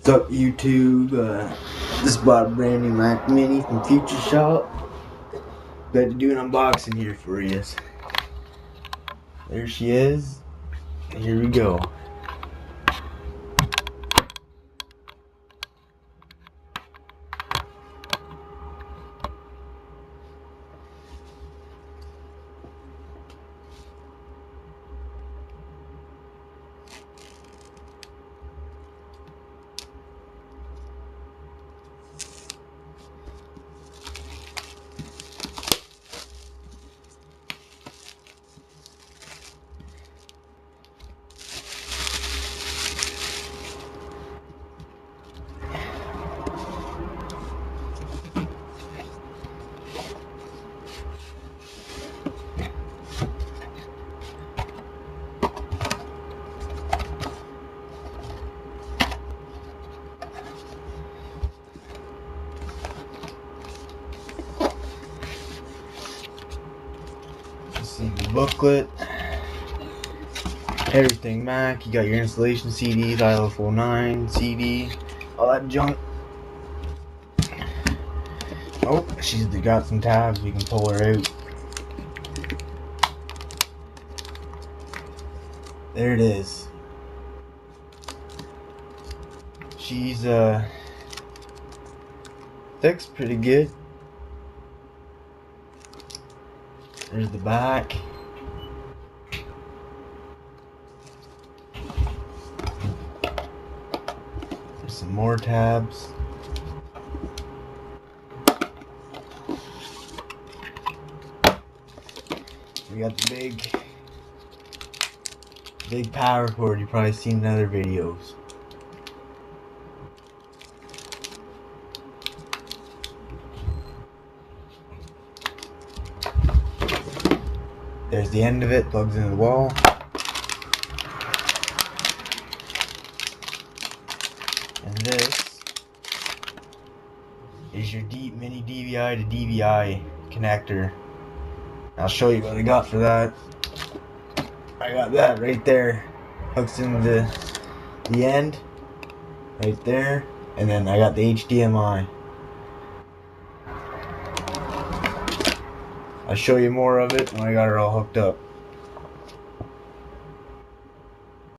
What's up, YouTube? Just bought a brand new Mac Mini from Future Shop. Got to do an unboxing here for you. There she is. Here we go. See the booklet, everything Mac. You got your installation CDs, IL-09 CD, all that junk. Oh, she's got some tabs. We can pull her out. There it is. She's fixed pretty good. There's the back. There's some more tabs. We got the big power cord you've probably seen in other videos. There's the end of it, plugs into the wall. And this is your mini DVI to DVI connector. I'll show you what I got for that. I got that right there. Hooks into the end, right there. And then I got the HDMI. I'll show you more of it when I got her all hooked up.